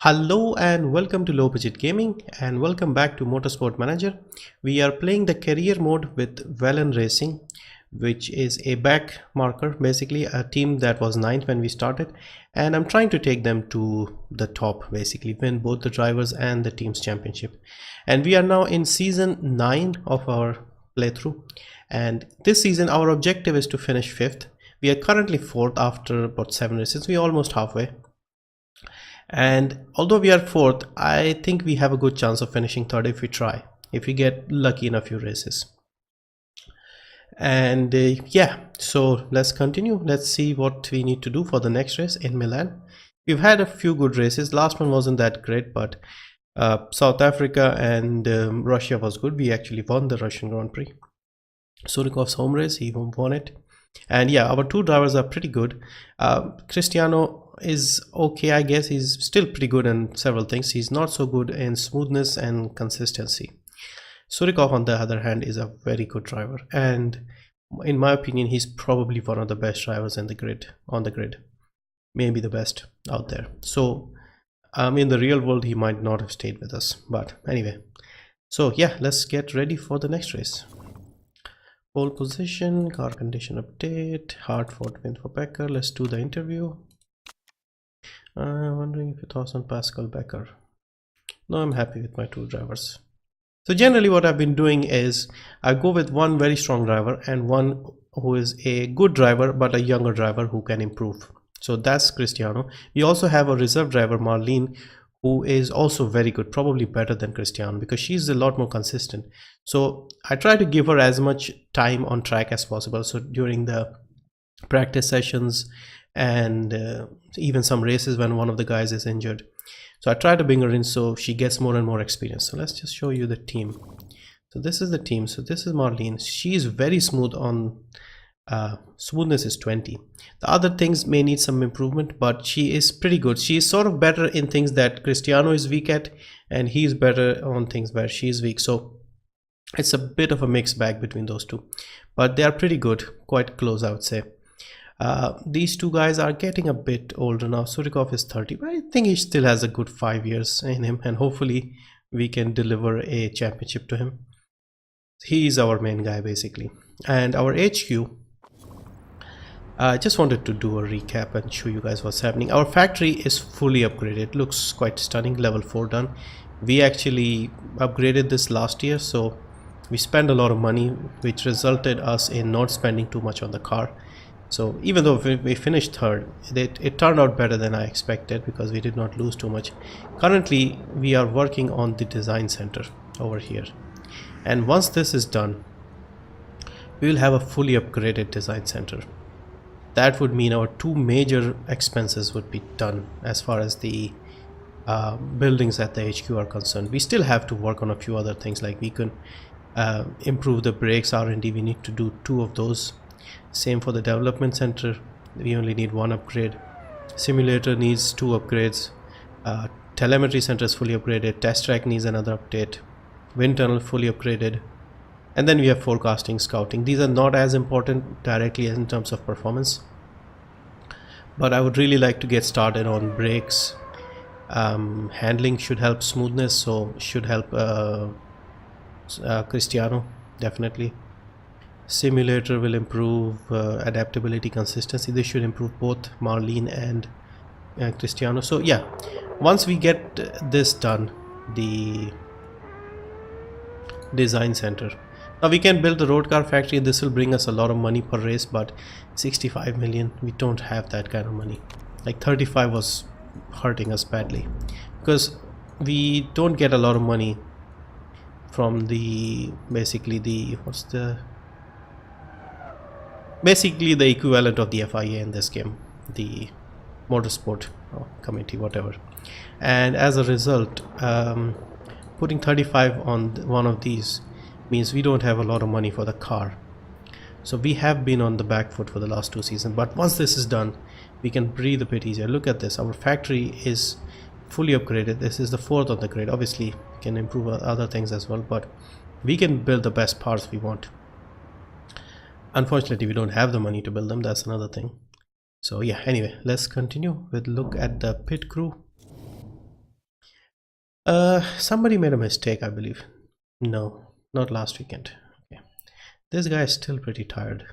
Hello and welcome to Low Budget Gaming and welcome back to Motorsport Manager. We are playing the career mode with Velan Racing, which is a back marker, basically a team that was ninth when we started, and I'm trying to take them to the top, basically win both the drivers and the team's championship. And we are now in season 9 of our playthrough, and this season our objective is to finish 5th. We are currently 4th after about 7 races. We're almost halfway. And although we are 4th, I think we have a good chance of finishing 3rd if we try, if we get lucky in a few races. And yeah, so let's continue. Let's see what we need to do for the next race in Milan. We've had a few good races. Last one wasn't that great, but South Africa and Russia was good. We actually won the Russian Grand Prix. Surikov's home race, he won it. And yeah, our two drivers are pretty good. Cristiano is okay, I guess. He's still pretty good in several things. He's not so good in smoothness and consistency. Surikov, on the other hand, is a very good driver, and in my opinion, he's probably one of the best drivers in the grid, maybe the best out there. So in the real world, he might not have stayed with us, but anyway. So yeah, let's get ready for the next race. Pole position, car condition update, hard-fought win for Becker. Let's do the interview. I'm wondering if your thoughts on Pascal Becker. No, I'm happy with my two drivers. So generally what I've been doing is I go with one very strong driver and one who is a good driver but a younger driver who can improve. So that's Cristiano. We also have a reserve driver, Marlene, who is also very good, probably better than Cristiano because she's a lot more consistent. So I try to give her as much time on track as possible. So during the practice sessions and even some races when one of the guys is injured. So I try to bring her in so she gets more and more experience. So let's just show you the team. So this is the team. So this is Marlene. She is very smooth on smoothness is 20. The other things may need some improvement, but she is pretty good. She is sort of better in things that Cristiano is weak at, and he's better on things where she is weak. So it's a bit of a mixed bag between those two, but they are pretty good, quite close, I would say. These two guys are getting a bit older now. Surikov is 30, but I think he still has a good 5 years in him, and hopefully we can deliver a championship to him. He is our main guy basically. And our HQ, I just wanted to do a recap and show you guys what's happening. Our factory is fully upgraded. It looks quite stunning. Level 4 done. We actually upgraded this last year, so we spent a lot of money, which resulted us in not spending too much on the car. So even though we finished 3rd, it turned out better than I expected because we did not lose too much. Currently, we are working on the design center over here. And once this is done, we will have a fully upgraded design center. That would mean our two major expenses would be done as far as the buildings at the HQ are concerned. We still have to work on a few other things, like we can improve the brakes R&D. We need to do 2 of those. Same for the development center. We only need 1 upgrade. Simulator needs 2 upgrades. Telemetry center is fully upgraded. Test track needs another update. Wind tunnel fully upgraded. And then we have forecasting, scouting. These are not as important directly as in terms of performance, but I would really like to get started on brakes. Handling should help smoothness, so should help Cristiano, definitely. Simulator will improve adaptability, consistency. This should improve both Marlene and Cristiano. So yeah, once we get this done, the design center, now we can build the road car factory. This will bring us a lot of money per race, but 65 million, we don't have that kind of money. Like 35 was hurting us badly because we don't get a lot of money from the basically the equivalent of the FIA in this game, the MotorSport committee, whatever. And as a result, putting 35 on one of these means we don't have a lot of money for the car. So we have been on the back foot for the last 2 seasons, but once this is done, we can breathe a bit easier. Look at this, our factory is fully upgraded. This is the 4th on the grid. Obviously we can improve other things as well, but we can build the best parts we want. Unfortunately, we don't have the money to build them. That's another thing. So yeah, anyway, let's continue with look at the pit crew. Somebody made a mistake, I believe. No, not last weekend. Okay. This guy is still pretty tired.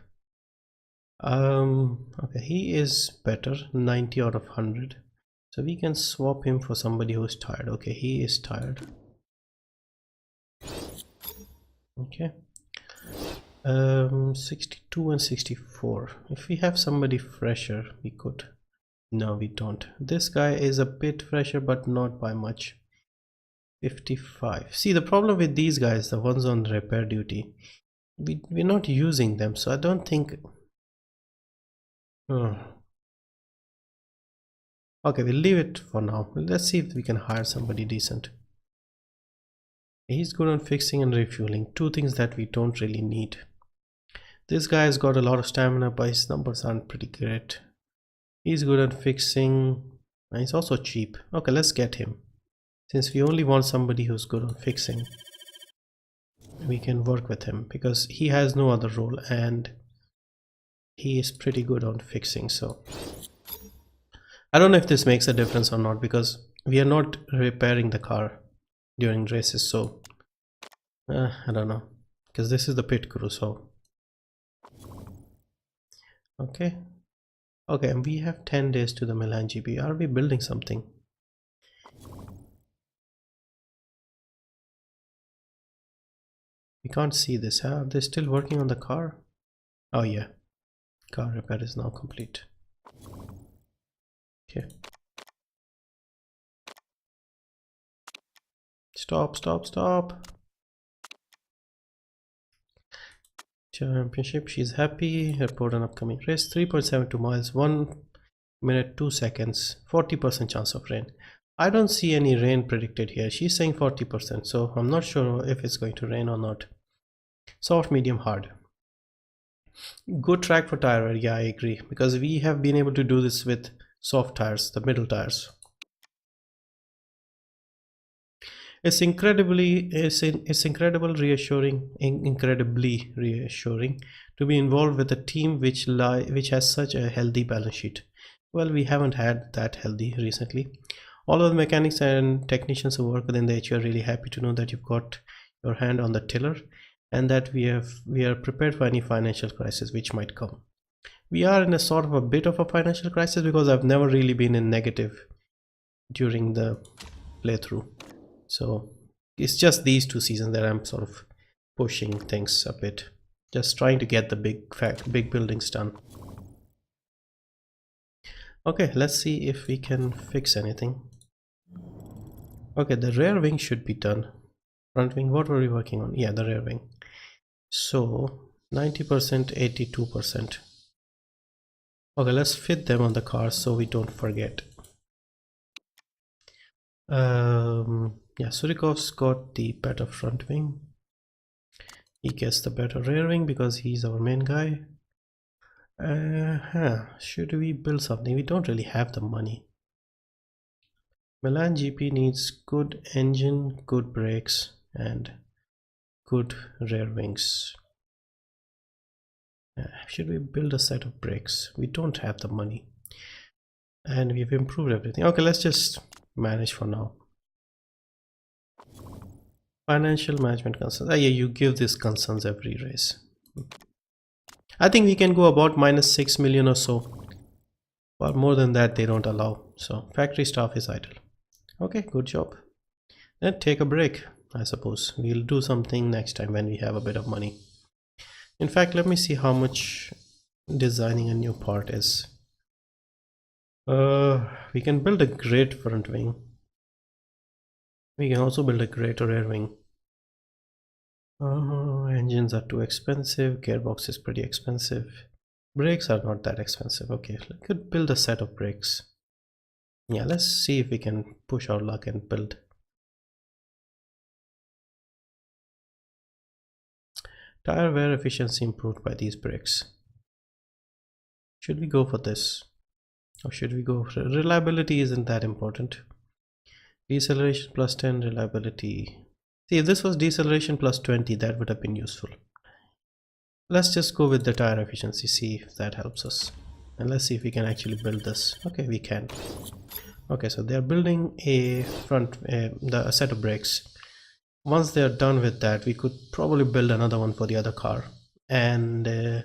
Okay, he is better, 90 out of 100. So we can swap him for somebody who's tired. Okay, he is tired. Okay. 62 and 64. If we have somebody fresher, we could. No, we don't. This guy is a bit fresher, but not by much. 55. See, the problem with these guys, the ones on repair duty, we're not using them, so I don't think. Okay, we'll leave it for now. Let's see if we can hire somebody decent. He's good on fixing and refueling, two things that we don't really need. This guy has got a lot of stamina, but his numbers aren't pretty great. He's good at fixing, and he's also cheap. Okay, let's get him. Since we only want somebody who's good on fixing, we can work with him because he has no other role and he is pretty good on fixing. So I don't know if this makes a difference or not, because we are not repairing the car during races. So I don't know, because this is the pit crew. So okay, and we have 10 days to the Milan GP. Are we building something? We can't see this. Are they still working on the car? Oh yeah, car repair is now complete. Okay, stop. Championship, she's happy. Report an upcoming race. 3.72 miles, 1 minute 2 seconds, 40% chance of rain. I don't see any rain predicted here. She's saying 40%, so I'm not sure if it's going to rain or not. Soft, medium, hard. Good track for tire wear. Yeah, I agree, because we have been able to do this with soft tires, the middle tires. It's incredibly reassuring to be involved with a team which has such a healthy balance sheet. Well, we haven't had that healthy recently. All of the mechanics and technicians who work within the HU are really happy to know that you've got your hand on the tiller and that we are prepared for any financial crisis which might come. We are in a sort of a bit of a financial crisis because I've never really been in negative during the playthrough. So it's just these 2 seasons that I'm sort of pushing things a bit, just trying to get the big buildings done. Okay, let's see if we can fix anything. Okay, the rear wing should be done. Front wing, what were we working on? Yeah, the rear wing. So 90%, 82%. Okay, let's fit them on the car so we don't forget. Yeah, Surikov's got the better front wing. He gets the better rear wing because he's our main guy. Should we build something? We don't really have the money. Milan GP needs good engine, good brakes, and good rear wings. Should we build a set of brakes? We don't have the money, and we've improved everything. Okay, let's just manage for now. Financial management concerns. Yeah, you give these concerns every race. I think we can go about -6 million or so, but more than that they don't allow. So factory staff is idle. Okay, good job. Then take a break. I suppose we'll do something next time when we have a bit of money. In fact, let me see how much designing a new part is. We can build a great front wing. We can also build a great rear wing. Engines are too expensive. Gearbox is pretty expensive. Brakes are not that expensive. Okay, we could build a set of brakes. Yeah, let's see if we can push our luck and build. Tire wear efficiency improved by these brakes. Should we go for this? Or should we go for reliability? Isn't that important? Deceleration plus 10, reliability. See, if this was deceleration plus 20, that would have been useful. Let's just go with the tire efficiency, see if that helps us. And let's see if we can actually build this. Okay, we can. Okay, so they're building a a set of brakes. Once they're done with that, we could probably build another one for the other car. And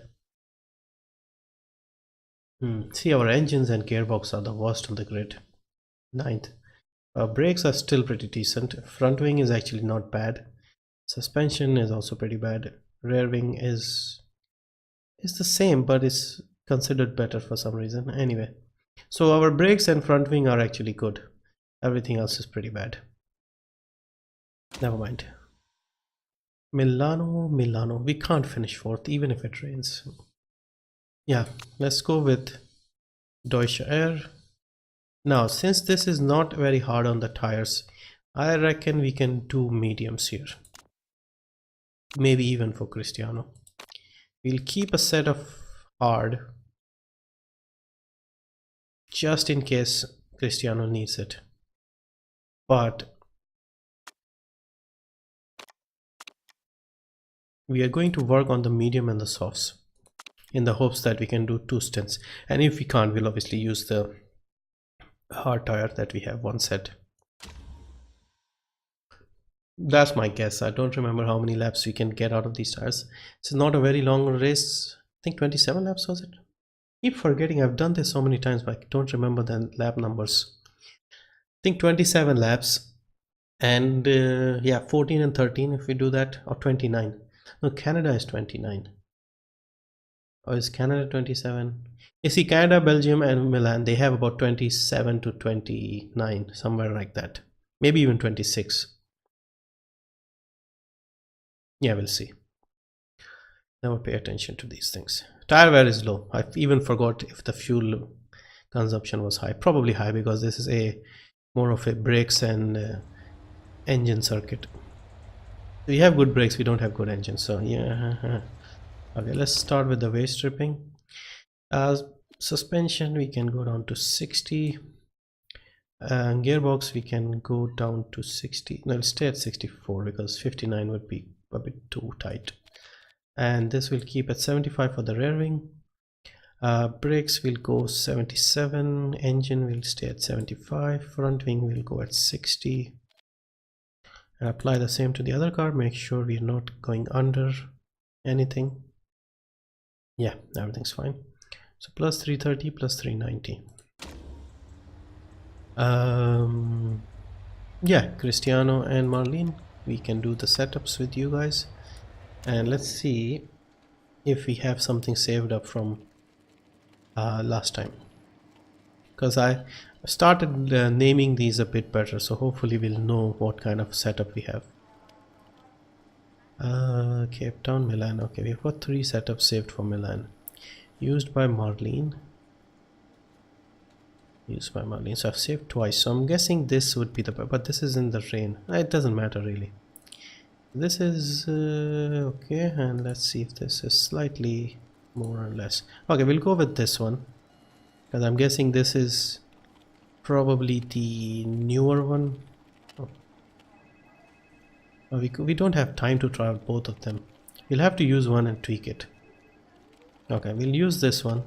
see, our engines and gearbox are the worst on the grid. 9th. Brakes are still pretty decent. Front wing is actually not bad. Suspension is also pretty bad. Rear wing is the same, but it's considered better for some reason. Anyway, so our brakes and front wing are actually good. Everything else is pretty bad. Never mind. Milano. We can't finish 4th even if it rains. Yeah, let's go with Deutsche Air. Now, since this is not very hard on the tires, I reckon we can do mediums here. Maybe even for Cristiano. We'll keep a set of hard just in case Cristiano needs it. But we are going to work on the medium and the softs in the hopes that we can do 2 stints. And if we can't, we'll obviously use the hard tire that we have one set. That's my guess. I don't remember how many laps we can get out of these tires. It's not a very long race. I think 27 laps was it? Keep forgetting, I've done this so many times, but I don't remember the lap numbers. I think 27 laps, and yeah, 14 and 13 if we do that, or 29. No, Canada is 29. Or is Canada 27? You see, Canada, Belgium and Milan, they have about 27 to 29, somewhere like that. Maybe even 26. Yeah, we'll see. Never pay attention to these things. Tire wear is low. I even forgot if the fuel consumption was high. Probably high because this is a more of a brakes and engine circuit. We have good brakes, we don't have good engines. So yeah. Okay, let's start with the waste stripping. Suspension we can go down to 60. Gearbox we can go down to 60. No, it'll stay at 64 because 59 would be a bit too tight. And this will keep at 75 for the rear wing. Brakes will go 77. Engine will stay at 75. Front wing will go at 60. And apply the same to the other car. Make sure we're not going under anything. Yeah, everything's fine. So plus 330 plus 390. Yeah, Cristiano and Marlene, we can do the setups with you guys, and let's see if we have something saved up from last time, because I started naming these a bit better, so hopefully we'll know what kind of setup we have. Cape Town, Milan. Okay, we've got 3 setups saved for Milan. Used by Marlene. Used by Marlene. So I've saved twice. So I'm guessing this would be the... But this is in the rain. It doesn't matter really. This is... okay. And let's see if this is slightly more or less. Okay, we'll go with this one. Because I'm guessing this is probably the newer one. Oh. We don't have time to try out both of them. We'll have to use one and tweak it. Okay, we'll use this one.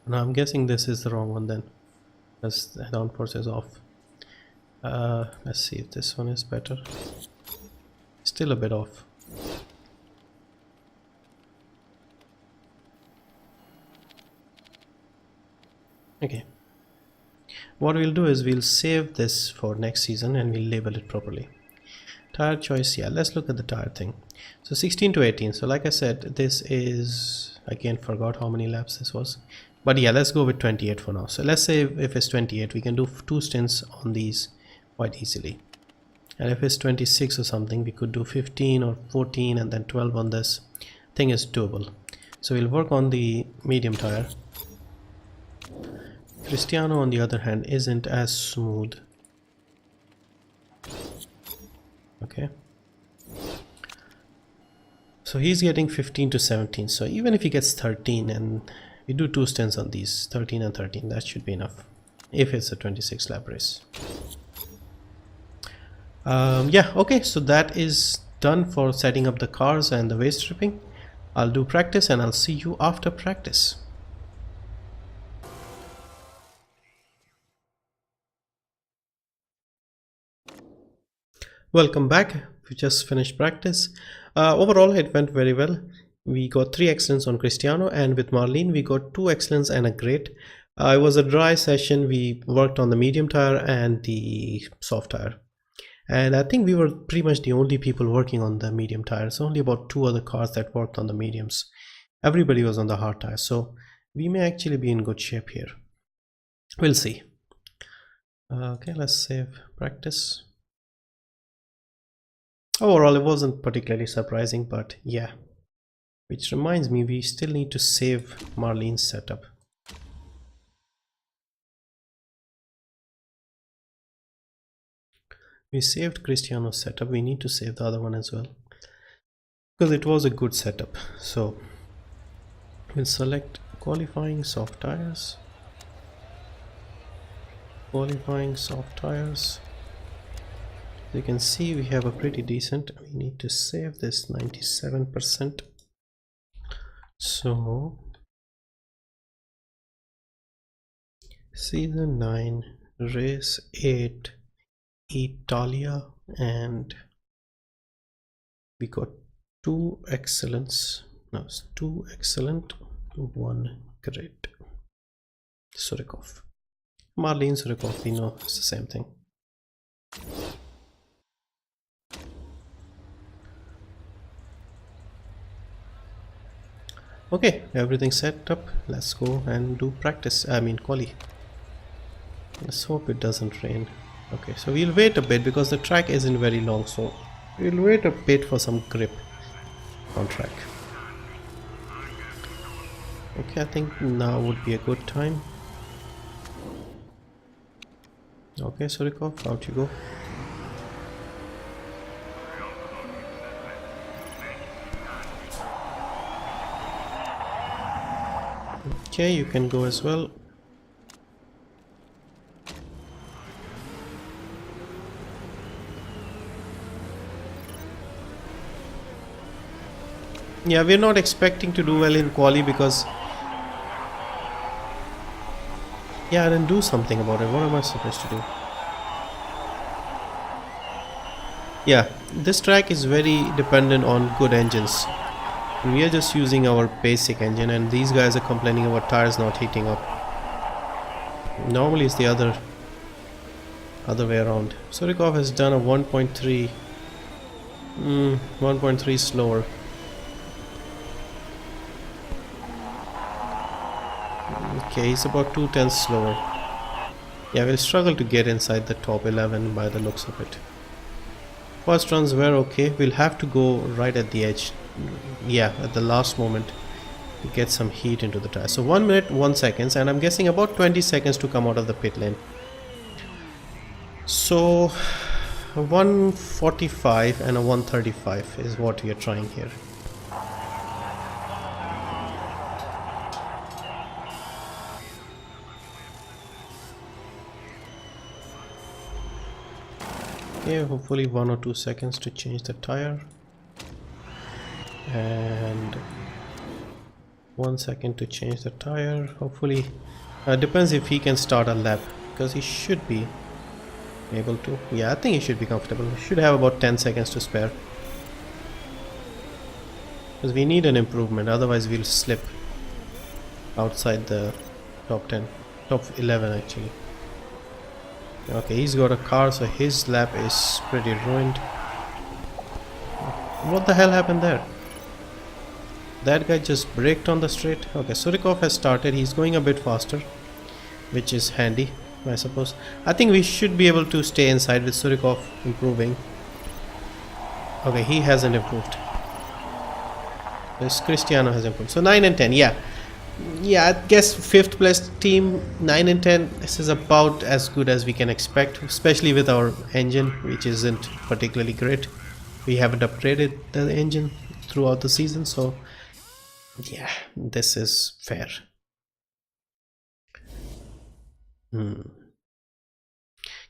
Now I'm guessing this is the wrong one then, because the downforce is off. Let's see if this one is better. Still a bit off. Okay. What we'll do is we'll save this for next season and we'll label it properly. Tire choice, yeah, let's look at the tire thing. So 16 to 18. So like I said, this is, again, forgot how many laps this was. But yeah, let's go with 28 for now. So let's say if it's 28, we can do 2 stints on these quite easily. And if it's 26 or something, we could do 15 or 14 and then 12 on this. Thing is doable. So we'll work on the medium tire. Cristiano, on the other hand, isn't as smooth. Okay. So he's getting 15 to 17. So even if he gets 13 and we do 2 stints on these, 13 and 13, that should be enough if it's a 26 lap race. Yeah, okay, so that is done for setting up the cars and the waste stripping. I'll do practice and I'll see you after practice. Welcome back. We just finished practice. Overall, it went very well. We got 3 excellents on Cristiano, and with Marlene, we got 2 excellents and a great. It was a dry session. We worked on the medium tire and the soft tire. And I think we were pretty much the only people working on the medium tires. Only about 2 other cars that worked on the mediums. Everybody was on the hard tires. So we may actually be in good shape here. We'll see. Okay, let's save practice. Overall, it wasn't particularly surprising, but yeah. Which reminds me, we still need to save Marlene's setup. We saved Cristiano's setup. We need to save the other one as well, because it was a good setup. So we'll select qualifying soft tires. Qualifying soft tires. You can see we have a pretty decent. We need to save this 97%. So season 9, race 8, Italia, and we got 2 excellents. No, it's 2 excellent, 1 great. Surikov. Marlene Surikov, we know it's the same thing. Okay, everything's set up. Let's go and do practice. I mean quali. Let's hope it doesn't rain. Okay, so we'll wait a bit because the track isn't very long, so we'll wait a bit for some grip on track. Okay, I think now would be a good time. Okay, Surikov, out you go. Okay, you can go as well. Yeah, we're not expecting to do well in quali because yeah, then do something about it. What am I supposed to do? Yeah, this track is very dependent on good engines. We are just using our basic engine, and these guys are complaining about tires not heating up. Normally it's the other way around. Surikov has done a 1.3 1.3 slower. Okay, he's about 2/10 slower. Yeah, we'll struggle to get inside the top 11 by the looks of it. First runs were okay. We'll have to go right at the edge. Yeah, at the last moment to get some heat into the tire. So 1 minute 1 seconds, and I'm guessing about 20 seconds to come out of the pit lane. So 145 and a 135 is what we are trying here. Okay, hopefully 1 or 2 seconds to change the tire, and 1 second to change the tire. Hopefully depends if he can start a lap, because he should be able to. Yeah, I think he should be comfortable. He should have about 10 seconds to spare, because we need an improvement, otherwise we'll slip outside the top 10, top 11 actually. Okay, he's got a car, so his lap is pretty ruined. What the hell happened there? That guy just braked on the straight. Okay, Surikov has started. He's going a bit faster, which is handy, I suppose. I think we should be able to stay inside with Surikov improving. Okay, he hasn't improved. This Cristiano has improved. So 9 and 10, yeah. Yeah, I guess 5th place team, 9 and 10. This is about as good as we can expect, especially with our engine, which isn't particularly great. We haven't upgraded the engine throughout the season, so yeah, this is fair.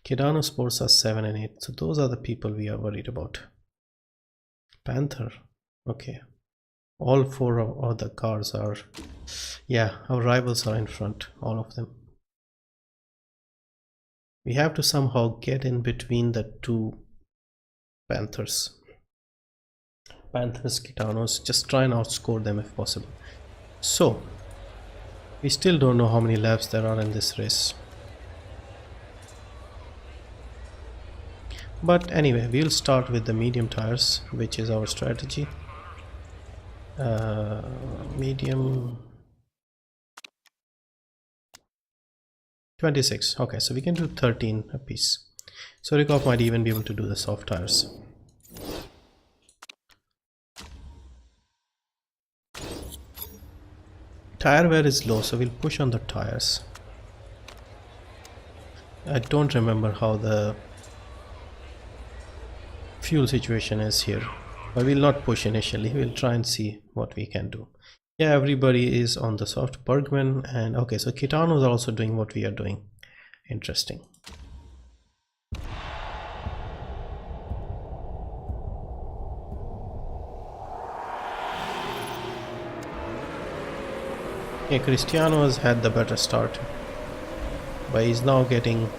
Kidano Sports are 7 and 8, so those are the people we are worried about. Panther, okay. All 4 of the cars are, yeah, our rivals are in front, all of them. We have to somehow get in between the two Panthers, Gitanos. Just try and outscore them if possible. So we still don't know how many laps there are in this race, but anyway, we'll start with the medium tires, which is our strategy. Medium 26. Okay, so we can do 13 a piece. Surikov might even be able to do the soft tires. Tire wear is low, so we'll push on the tires. I don't remember how the fuel situation is here, but we'll not push initially. We'll try and see what we can do. Yeah, everybody is on the soft. Bergman and okay, so Kitano is also doing what we are doing. Interesting. Yeah, Cristiano has had the better start, but he's now getting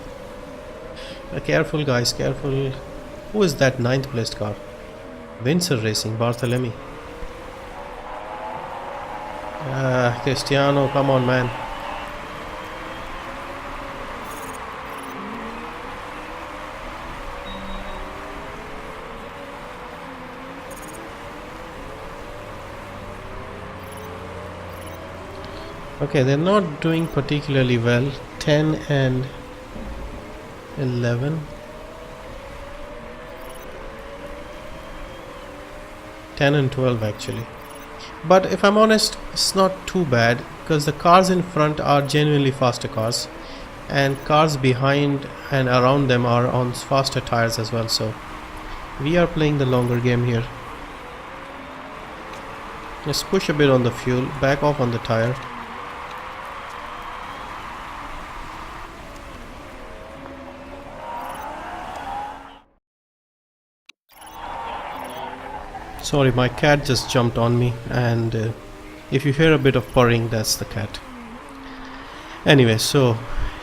careful, guys, careful. Who is that 9th placed car? Velan Racing, Bartholomew. Cristiano, come on, man. Okay, they're not doing particularly well. 10 and 11. 10 and 12 actually. But if I'm honest, it's not too bad because the cars in front are genuinely faster cars, and cars behind and around them are on faster tires as well. So we are playing the longer game here. Let's push a bit on the fuel, back off on the tire. Sorry, my cat just jumped on me, and if you hear a bit of purring, that's the cat. Anyway, so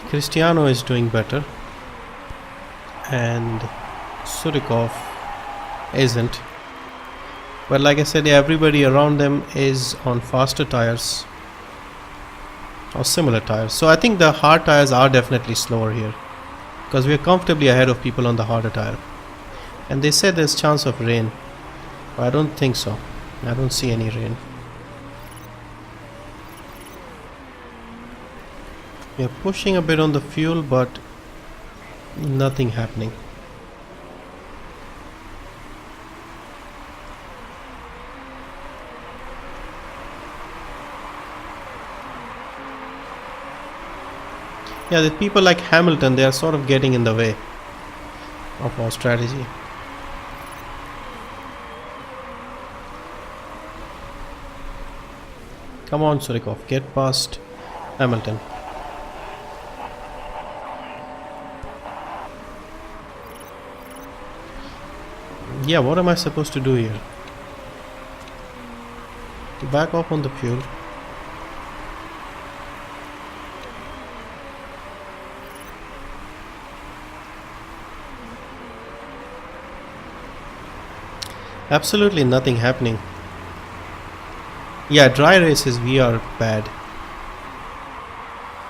Cristiano is doing better and Surikov isn't. But like I said, everybody around them is on faster tires or similar tires. So I think the hard tires are definitely slower here because we are comfortably ahead of people on the harder tire. And they said there's chance of rain. I don't think so. I don't see any rain. We are pushing a bit on the fuel, but nothing happening. Yeah, the people like Hamilton, they are sort of getting in the way of our strategy. Come on, Surikov, get past Hamilton. Yeah, what am I supposed to do here? To back off on the fuel. Absolutely nothing happening. Yeah, dry races we are bad.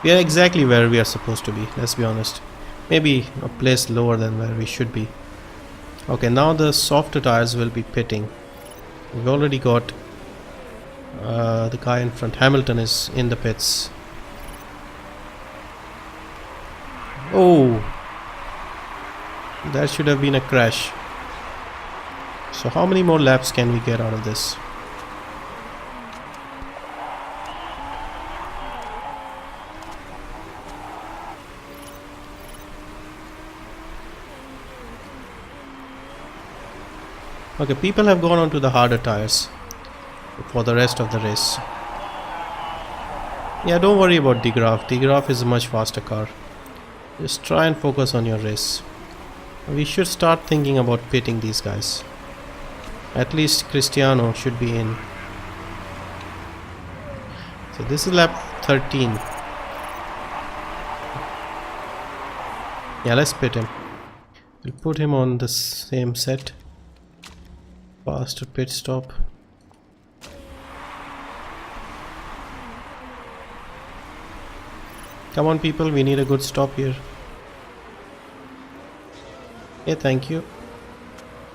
We are exactly where we are supposed to be, let's be honest. Maybe a place lower than where we should be. Okay, now the softer tires will be pitting. We've already got the guy in front. Hamilton is in the pits. Oh, that should have been a crash. So how many more laps can we get out of this? Okay, people have gone on to the harder tires for the rest of the race. Yeah, don't worry about DeGraff. DeGraff is a much faster car. Just try and focus on your race. We should start thinking about pitting these guys. At least Cristiano should be in. So this is lap 13. Yeah, let's pit him. We'll put him on the same set. Faster pit stop. Come on people, we need a good stop here. Okay, thank you.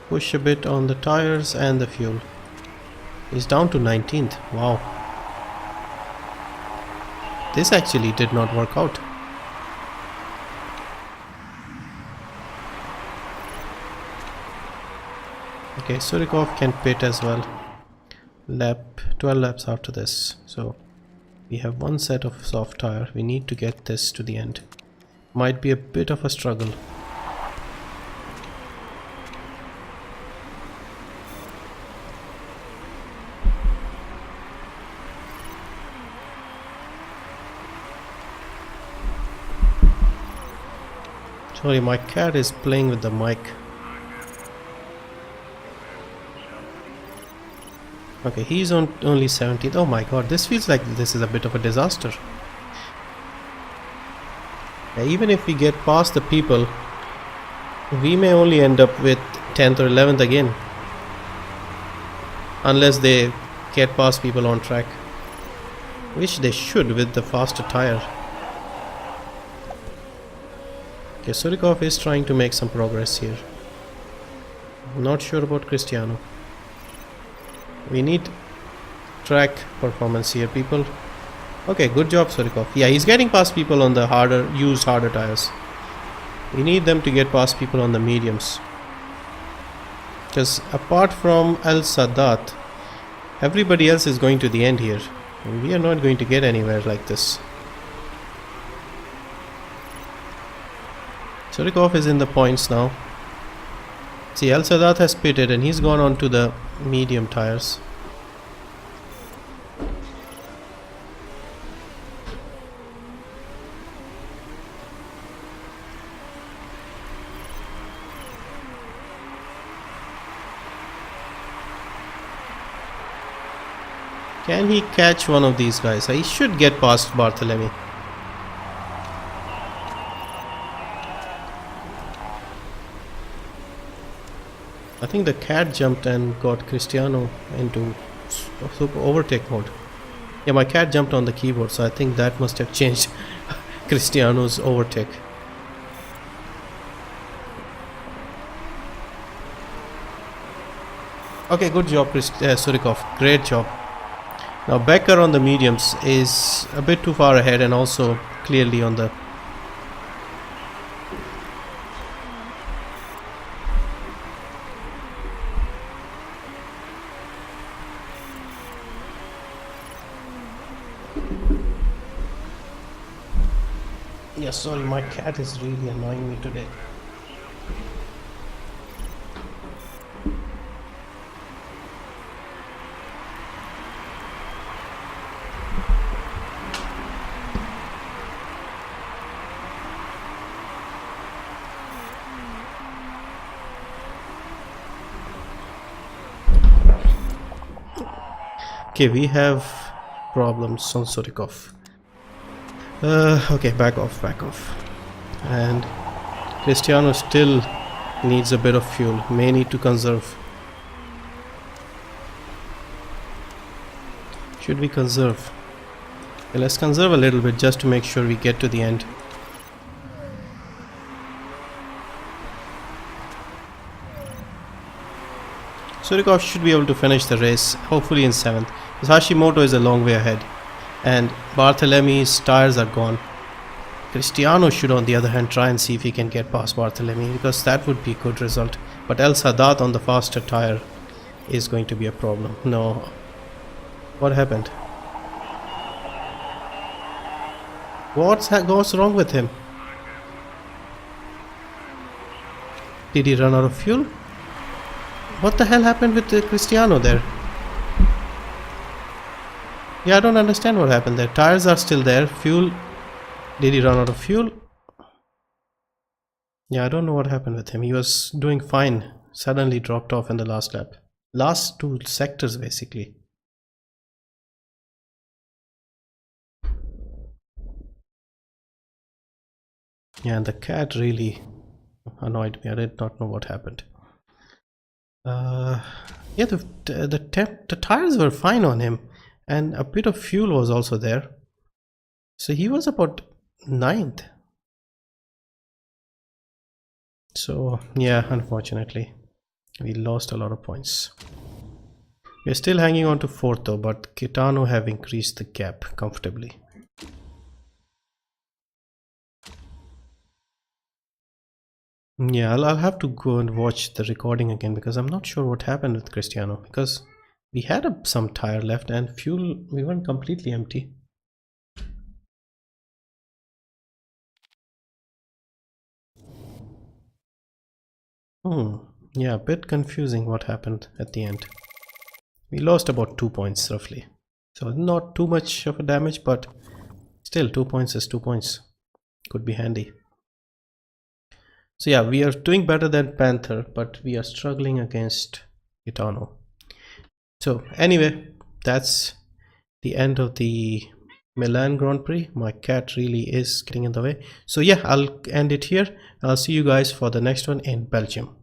Push a bit on the tires and the fuel. He's down to 19th. Wow. This actually did not work out. Okay, Surikov can pit as well. 12 laps after this. So we have one set of soft tire. We need to get this to the end. Might be a bit of a struggle. Sorry, my cat is playing with the mic. Okay, he's on only 17th. Oh my god, this feels like this is a bit of a disaster. Even if we get past the people, we may only end up with 10th or 11th again. Unless they get past people on track. Which they should with the faster tire. Okay, Surikov is trying to make some progress here. Not sure about Cristiano. We need track performance here, people. Okay, good job, Surikov. Yeah, he's getting past people on the used harder tires. We need them to get past people on the mediums. Because apart from El Sadat, everybody else is going to the end here. And we are not going to get anywhere like this. Surikov is in the points now. See, El Sadat has pitted and he's gone on to the medium tires. Can he catch one of these guys? He should get past Barthélemy. I think the cat jumped and got Cristiano into super overtake mode. Yeah, my cat jumped on the keyboard, so I think that must have changed Cristiano's overtake. Okay, good job, Surikov. Great job. Now Becker on the mediums is a bit too far ahead and also clearly on the... Yeah, sorry, my cat is really annoying me today. Okay, we have problems on Surikov. Okay, back off. And Cristiano still needs a bit of fuel. May need to conserve. Should we conserve? Okay, let's conserve a little bit just to make sure we get to the end. Surikov should be able to finish the race, hopefully in 7th. Hashimoto is a long way ahead. And Barthélemy's tires are gone. Cristiano should on the other hand try and see if he can get past Barthélemy, because that would be a good result. But El Sadat on the faster tire is going to be a problem. No. What happened? What's wrong with him? Did he run out of fuel? What the hell happened with Cristiano there? Yeah, I don't understand what happened there. Tires are still there. Fuel. Did he run out of fuel? Yeah, I don't know what happened with him. He was doing fine. Suddenly dropped off in the last lap. Last 2 sectors basically. Yeah, and the cat really annoyed me. I did not know what happened. Yeah, the tires were fine on him, and a bit of fuel was also there. So he was about 9th. So yeah, unfortunately, we lost a lot of points. We're still hanging on to 4th though, but Kitano have increased the gap comfortably. Yeah, I'll have to go and watch the recording again because I'm not sure what happened with Cristiano, because we had some tire left and fuel, we weren't completely empty. Yeah, a bit confusing what happened at the end. We lost about 2 points roughly. So not too much of a damage, but still 2 points is 2 points. Could be handy. So yeah, we are doing better than Panther, but we are struggling against Gitano. So anyway, that's the end of the Milan Grand Prix. My cat really is getting in the way. So yeah, I'll end it here. I'll see you guys for the next one in Belgium.